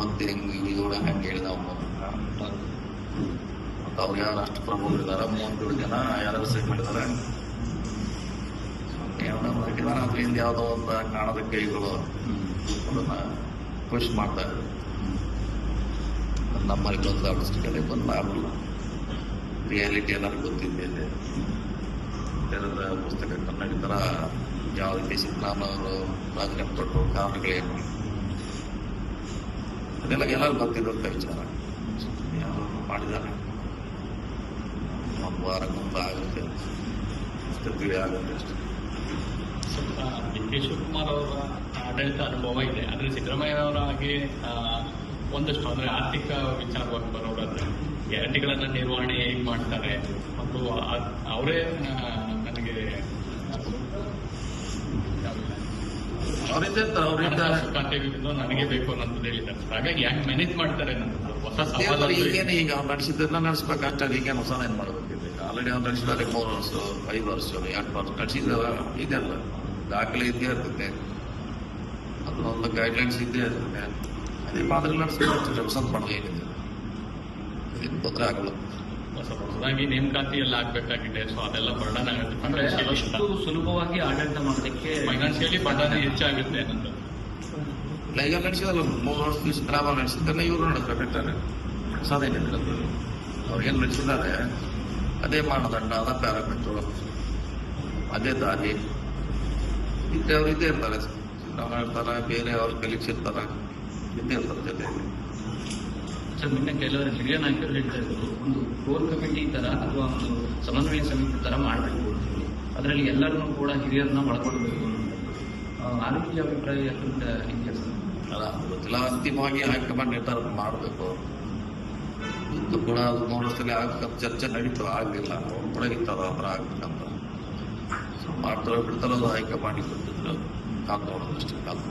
ಮತ್ತೆ ಹೆಂಗೆ ಇವಳು ಹಂಗೆ ಹೇಳಿದ ಅವನು ಮತ್ತು ಅವ್ರು ಯಾರು ಅಷ್ಟು ಪ್ರಭುಗಳಿದ್ದಾರೆ 37 ಜನ ಯಾರು ಸೈನ್ ಮಾಡಿದ್ದಾರೆ. ಮಾಡಿದಾರೆ ಅದರಿಂದ ಯಾವುದೋ ಒಂದು ಕಾಣದ ಕೈಗಳು ಅದನ್ನ ಪುಷ್ ಮಾಡ್ತಾ ಇದ್ರು. ನಮ್ಮಲ್ಲಿ ಬಂದು ಅಷ್ಟಕ್ಕೆ ಬಂದು ಆಗಲ್ಲ. ರಿಯಾಲಿಟಿ ಎಲ್ಲರಿಗೂ ಗೊತ್ತಿದ್ದೆ. ತೆರೆದ ಪುಸ್ತಕ ಕನ್ನಡ ಥರ ಯಾವ ರೀತಿ ಸಿದ್ದರಾಮಯ್ಯವರು ರಾಜೀನಾಮೆ ಕೊಟ್ಟರು, ಕಾರಣಗಳೇನು, ಅದೆಲ್ಲ ಎಲ್ಲರೂ ಗೊತ್ತಿದ್ದಂಥ ವಿಚಾರ. ಯಾರು ಮಾಡಿದ್ದಾರೆ ಒಂದು ವಾರ ಮುಂದೆ ಆಗುತ್ತೆ, ತಿಳಿ ಆಗುತ್ತೆ ಅಷ್ಟೇ. ಡಿ ಕೆ ಶಿವಕುಮಾರ್ ಅವರ ಆಡಳಿತ ಅನುಭವ ಇದೆ, ಆದರೆ ಸಿದ್ದರಾಮಯ್ಯ ಅವರ ಹಾಗೆ ಒಂದಷ್ಟು ಅಂದರೆ ಆರ್ಥಿಕ ವಿಚಾರವಾಗಿ ಬರೋರಾದ್ರೆ ಗ್ಯಾರಂಟಿಗಳನ್ನು ನಿರ್ವಹಣೆ ಹೇಗೆ ಮಾಡ್ತಾರೆ ಮತ್ತು ಅವರೇ ನನಗೆ ನನಗೆ ಬೇಕು ಅನ್ನೋದು ಹೇಳಿದ್ದಾರೆ. ಹಾಗಾಗಿ ಯಾಕೆ ಮ್ಯಾನೇಜ್ ಮಾಡ್ತಾರೆ ಅನ್ನೋದು ಹೊಸ ಸವಾಲು. ಈಗೇನು ಈಗ ಅವ್ನು ನಡೆಸಿದ್ದನ್ನ ನಡೆಸ್ಬೇಕಷ್ಟೇ. ಈಗೇನು ಹೊಸ ಏನು ಮಾಡಬೇಕಿದೆ? ಆಲ್ರೆಡಿ ಅವ್ನು ನಡೆಸಿದ್ದಾರೆ 3 ವರ್ಷ 5 ವರ್ಷ 2 ವರ್ಷ ನಡೆಸಿದಾರ. ಇದೆಲ್ಲ ದಾಖಲೆ ಇದ್ದೇ ಇರ್ತದೆ, ಅದನ್ನೊಂದು ಗೈಡ್ಲೈನ್ಸ್ ಇದ್ದೇ ಇರ್ತದೆ. ಅದೇ ಮಾದರಿ ನಡೆಸ್ಬೇಕು. ಹೊಸದು ಮಾಡೋದು ಏನಿದೆ, ಇದನ್ನು ತೊಂದರೆ ಆಗಲ್ಲ. ಹೊಸದಾಗಿ ನೇಮಕಾತಿ ಎಲ್ಲ ಆಗ್ಬೇಕಾಗಿದೆ. ಸೊ ಅದೆಲ್ಲ ಬರ್ಡನ್ ಆಗುತ್ತೆ. ಅಂದ್ರೆ ಅಷ್ಟು ಸುಲಭವಾಗಿ ಆಡಳಿತ ಮಾಡೋದಕ್ಕೆ ಫೈನಾನ್ಷಿಯಲಿ ಬರ್ಡನ್ ಹೆಚ್ಚಾಗುತ್ತೆ ಅನ್ನೋದು. ಇಲ್ಲ ಈಗ ನಡೆಸಿದಲ್ಲ 3 ವರ್ಷ ಗ್ರಾಮ ನಡೆಸಿದ್ದನ್ನ ಇವರು ನಡೆದ್ರೆ ಬಿಟ್ಟಾರೆ. ಹೊಸದೇನಿಲ್ಲ, ಅವ್ರಿಗೇನು ನಡೆಸಿದ್ದಾರೆ ಅದೇ ಮಾನದಂಡ, ಅದ ಪ್ಯಾರಾಮೀಟರ್, ಅದೇ ದಾರಿ ಅವ್ರು ಇದ್ದೇ ಇರ್ತಾರೆ. ಸಿದ್ದರಾಮಯ್ಯ ಇರ್ತಾರೆ, ಬೇರೆ ಅವ್ರ ಕಲೀಗ್ಸ್ ಇರ್ತಾರೆ, ಇದ್ದೇ ಇರ್ತಾರೆ ಜೊತೆಯಲ್ಲಿ. ಸರ್, ನಿನ್ನೆ ಕೆಲವರು ಹಿರಿಯ ನಾಯಕರು ಹೇಳ್ತಾ ಇದ್ರು, ಒಂದು ಕೋರ್ ಕಮಿಟಿ ತರ ಅಥವಾ ಒಂದು ಸಮನ್ವಯ ಸಮಿತಿ ತರ ಮಾಡಬೇಕು, ಅದರಲ್ಲಿ ಎಲ್ಲರನ್ನೂ ಕೂಡ ಹಿರಿಯರನ್ನ ಒಳಗೊಳ್ಳಬೇಕು ಅನ್ನೋದು ಆ ರೀತಿಯ ಅಭಿಪ್ರಾಯ ಇದೆಯಾ ಸರ್? ಅಲ್ಲ, ಗೊತ್ತಿಲ್ಲ. ಅಂತಿಮವಾಗಿ ಹೈಕಮಾಂಡ್ ನಿರ್ಧಾರ ಮಾಡಬೇಕು. ಇದು ಕೂಡ 3 ವರ್ಷದಲ್ಲಿ ಆಗಬೇಕಂತ ಚರ್ಚೆ ನಡೀತು, ಆಗಲಿಲ್ಲ. ಅವ್ರು ಕೂಡ ಇರ್ತಾರ ಅವ್ರ ಆಗ್ಬೇಕಂತ ಮಾಡ್ತಾರೋ ಬಿಡ್ತಾರೋ ಅದು ಹೈಕಮಾಂಡಿಗೆ ಗೊತ್ತಿದ್ರು. ಕಾದು ನೋಡೋದಷ್ಟೇ ಕಾದು.